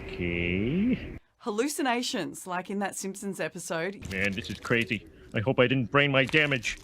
Okay. Hallucinations, like in that Simpsons episode, Man, this is crazy. I hope I didn't brain my damage.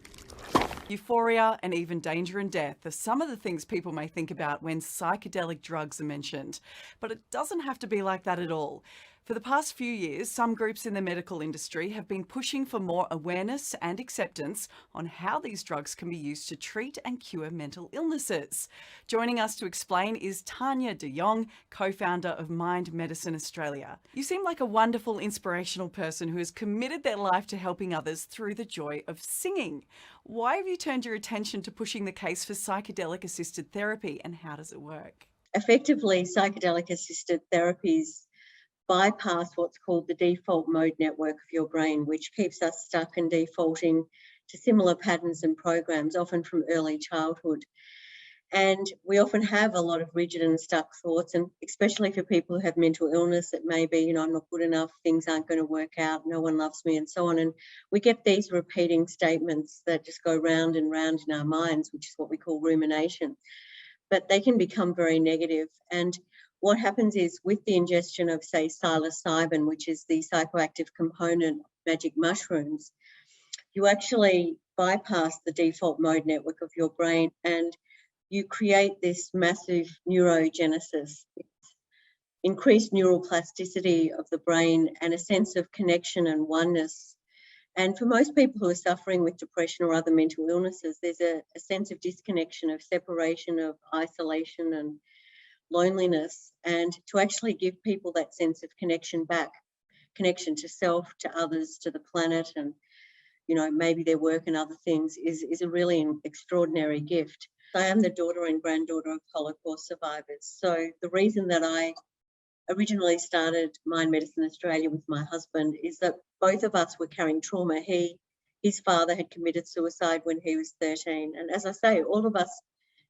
euphoria, and even danger and death are some of the things people may think about when psychedelic drugs are mentioned. But it doesn't have to be like that at all. For the past few years, some groups in the medical industry have been pushing for more awareness and acceptance on how these drugs can be used to treat and cure mental illnesses. Joining us to explain is Tania de Jong, co-founder of Mind Medicine Australia. You seem like a wonderful, inspirational person who has committed their life to helping others through the joy of singing. Why have you turned your attention to pushing the case for psychedelic-assisted therapy, and how does it work? Effectively, psychedelic-assisted therapies bypass what's called the default mode network of your brain, which keeps us stuck and defaulting to similar patterns and programs, often from early childhood. And we often have a lot of rigid and stuck thoughts, and especially for people who have mental illness, it may be, I'm not good enough, things aren't going to work out, no one loves me, and so on. And we get these repeating statements that just go round and round in our minds, which is what we call rumination. But they can become very negative. And what happens is, with the ingestion of, say, psilocybin, which is the psychoactive component of magic mushrooms, you actually bypass the default mode network of your brain and you create this massive neurogenesis, increased neural plasticity of the brain and a sense of connection and oneness. And for most people who are suffering with depression or other mental illnesses, there's a sense of disconnection, of separation, of isolation and loneliness. And to actually give people that sense of connection back, connection to self, to others, to the planet, and maybe their work and other things is a really extraordinary gift. I am the daughter and granddaughter of Holocaust survivors. So the reason that I originally started Mind Medicine Australia with my husband is that both of us were carrying trauma. His father had committed suicide when he was 13. And as I say, all of us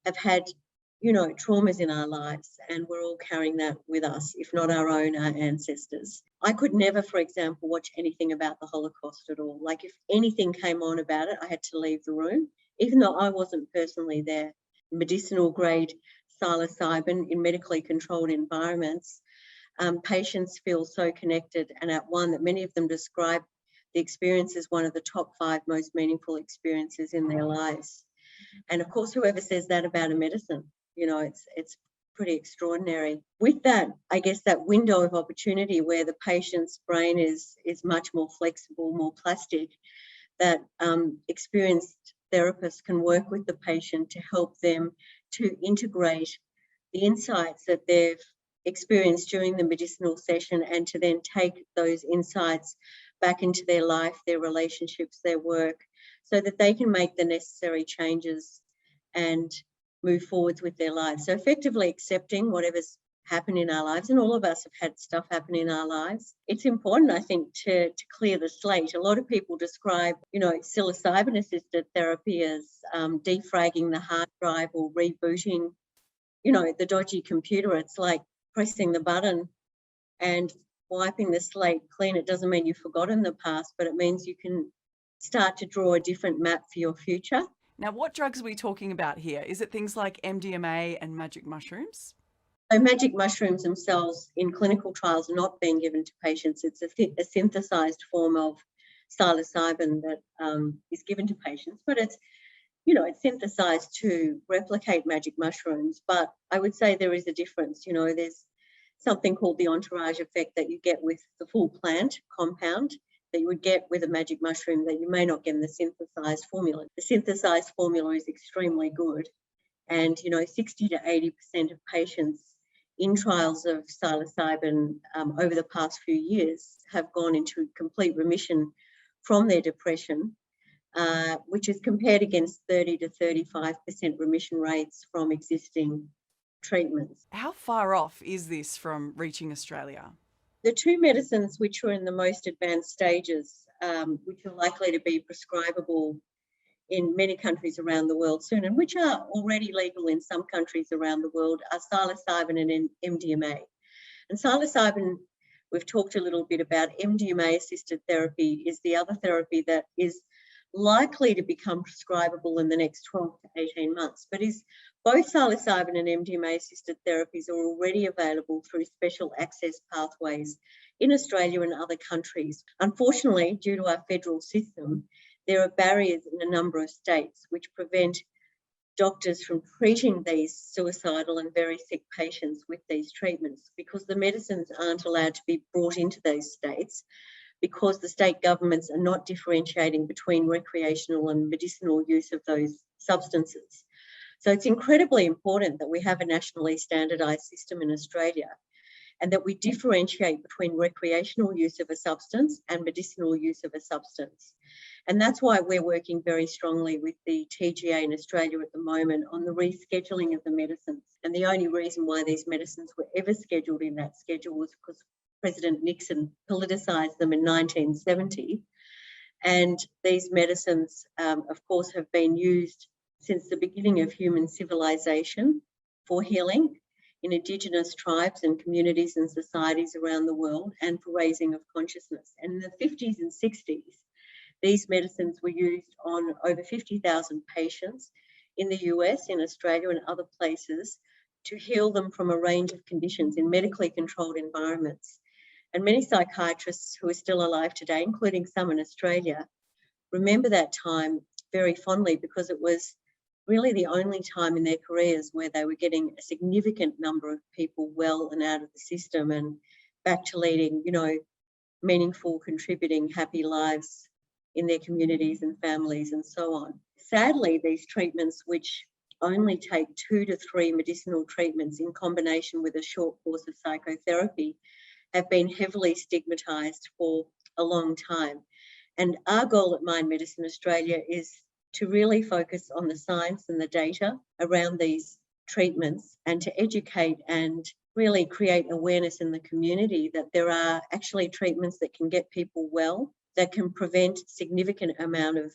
have had, traumas in our lives, and we're all carrying that with us, if not our own, our ancestors. I could never, for example, watch anything about the Holocaust at all. Like, if anything came on about it, I had to leave the room, even though I wasn't personally there. Medicinal grade psilocybin in medically controlled environments, patients feel so connected and at one that many of them describe the experience as one of the top 5 most meaningful experiences in their lives. And of course, whoever says that about a medicine, it's pretty extraordinary. With that, I guess that window of opportunity where the patient's brain is much more flexible, more plastic, that experienced therapists can work with the patient to help them to integrate the insights that they've experienced during the medicinal session and to then take those insights back into their life, their relationships, their work, so that they can make the necessary changes and move forwards with their lives. So effectively accepting whatever's happened in our lives, and all of us have had stuff happen in our lives. It's important, I think, to clear the slate. A lot of people describe, psilocybin-assisted therapy as defragging the hard drive or rebooting, the dodgy computer. It's like pressing the button and wiping the slate clean. It doesn't mean you've forgotten the past, but it means you can start to draw a different map for your future. Now, what drugs are we talking about here? Is it things like MDMA and magic mushrooms? So magic mushrooms themselves in clinical trials are not being given to patients. It's a synthesized form of psilocybin that is given to patients, but it's synthesized to replicate magic mushrooms. But I would say there is a difference. There's something called the entourage effect that you get with the full plant compound that you would get with a magic mushroom that you may not get in the synthesized formula. The synthesized formula is extremely good. And, 60 to 80% of patients in trials of psilocybin over the past few years have gone into complete remission from their depression, which is compared against 30 to 35% remission rates from existing treatments. How far off is this from reaching Australia? The 2 medicines which are in the most advanced stages, which are likely to be prescribable in many countries around the world soon, and which are already legal in some countries around the world, are psilocybin and MDMA. And psilocybin, we've talked a little bit about. MDMA-assisted therapy is the other therapy that is likely to become prescribable in the next 12 to 18 months, but is both psilocybin and MDMA-assisted therapies are already available through special access pathways in Australia and other countries. Unfortunately, due to our federal system, there are barriers in a number of states which prevent doctors from treating these suicidal and very sick patients with these treatments, because the medicines aren't allowed to be brought into those states, because the state governments are not differentiating between recreational and medicinal use of those substances. So it's incredibly important that we have a nationally standardised system in Australia, and that we differentiate between recreational use of a substance and medicinal use of a substance. And that's why we're working very strongly with the TGA in Australia at the moment on the rescheduling of the medicines. And the only reason why these medicines were ever scheduled in that schedule was because President Nixon politicised them in 1970. And these medicines, of course, have been used since the beginning of human civilization for healing in Indigenous tribes and communities and societies around the world, and for raising of consciousness. And in the 50s and 60s, these medicines were used on over 50,000 patients in the US, in Australia and other places to heal them from a range of conditions in medically controlled environments. And many psychiatrists who are still alive today, including some in Australia, remember that time very fondly, because it was really the only time in their careers where they were getting a significant number of people well and out of the system and back to leading, meaningful, contributing, happy lives in their communities and families and so on. Sadly, these treatments, which only take 2 to 3 medicinal treatments in combination with a short course of psychotherapy, have been heavily stigmatised for a long time. And our goal at Mind Medicine Australia is to really focus on the science and the data around these treatments, and to educate and really create awareness in the community that there are actually treatments that can get people well, that can prevent significant amount of,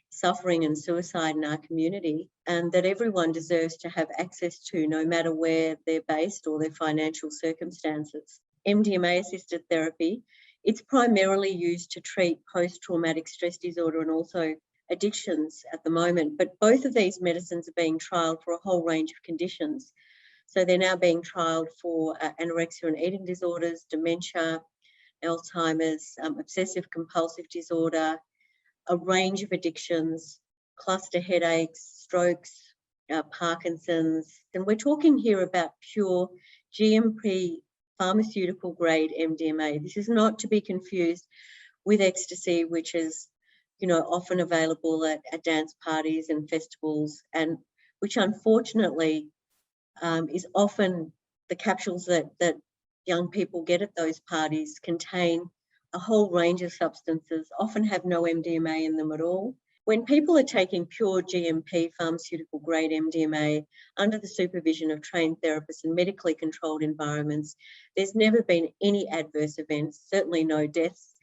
suffering and suicide in our community, and that everyone deserves to have access to, no matter where they're based or their financial circumstances. MDMA-assisted therapy, it's primarily used to treat post-traumatic stress disorder and also addictions at the moment, but both of these medicines are being trialled for a whole range of conditions. So they're now being trialled for anorexia and eating disorders, dementia, Alzheimer's, obsessive compulsive disorder, a range of addictions, cluster headaches, strokes, Parkinson's. And we're talking here about pure GMP pharmaceutical grade MDMA. This is not to be confused with ecstasy, which is often available at dance parties and festivals, and which unfortunately is often the capsules that young people get at those parties contain a whole range of substances, often have no MDMA in them at all. When people are taking pure GMP pharmaceutical grade MDMA under the supervision of trained therapists in medically controlled environments, there's never been any adverse events, certainly no deaths,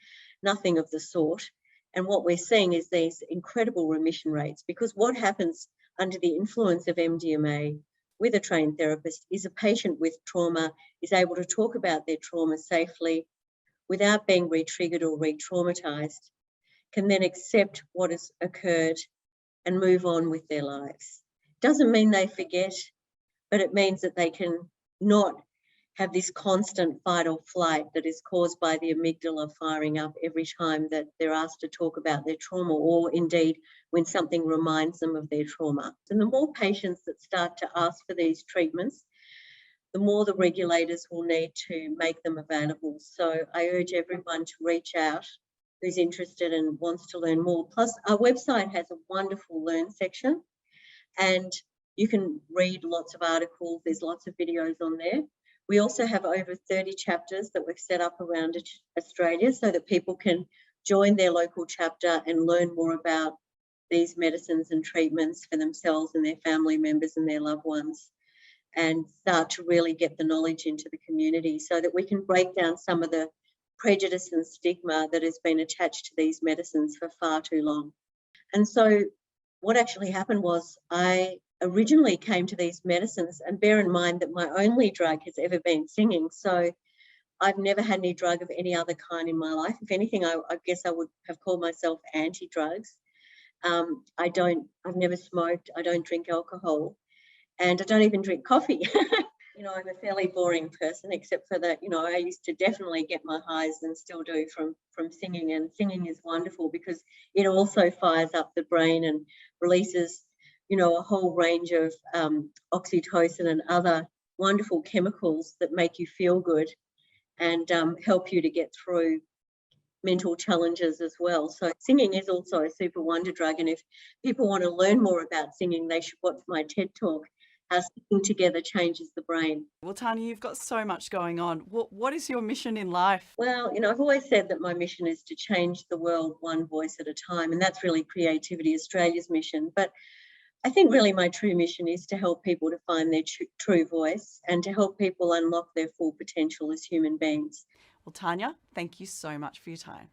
nothing of the sort. And what we're seeing is these incredible remission rates, because what happens under the influence of MDMA with a trained therapist is a patient with trauma is able to talk about their trauma safely without being re-triggered or re-traumatized, can then accept what has occurred and move on with their lives. Doesn't mean they forget, but it means that they can not have this constant fight or flight that is caused by the amygdala firing up every time that they're asked to talk about their trauma, or indeed when something reminds them of their trauma. And the more patients that start to ask for these treatments, the more the regulators will need to make them available. So I urge everyone to reach out who's interested and wants to learn more. Plus, our website has a wonderful Learn section, and you can read lots of articles. There's lots of videos on there. We also have over 30 chapters that we've set up around Australia so that people can join their local chapter and learn more about these medicines and treatments for themselves and their family members and their loved ones, and start to really get the knowledge into the community so that we can break down some of the prejudice and stigma that has been attached to these medicines for far too long. And so what actually happened was I originally came to these medicines, and bear in mind that my only drug has ever been singing. So I've never had any drug of any other kind in my life. If anything, I guess I would have called myself anti-drugs. I've never smoked, I don't drink alcohol, and I don't even drink coffee. I'm a fairly boring person, except for that, I used to definitely get my highs and still do from singing. And singing is wonderful because it also fires up the brain and releases, a whole range of oxytocin and other wonderful chemicals that make you feel good and help you to get through mental challenges as well. So singing is also a super wonder drug. And if people want to learn more about singing, they should watch my TED Talk, How Singing Together Changes the Brain. Well, Tania, you've got so much going on. What is your mission in life? Well, I've always said that my mission is to change the world one voice at a time, and that's really Creativity Australia's mission. But I think really my true mission is to help people to find their true voice and to help people unlock their full potential as human beings. Well, Tania, thank you so much for your time.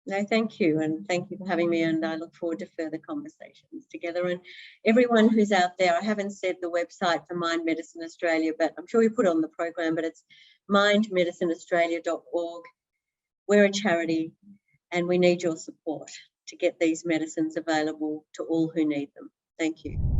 No, thank you. And thank you for having me. And I look forward to further conversations together. And everyone who's out there, I haven't said the website for Mind Medicine Australia, but I'm sure we put it on the program, but it's mindmedicineaustralia.org. We're a charity and we need your support to get these medicines available to all who need them. Thank you.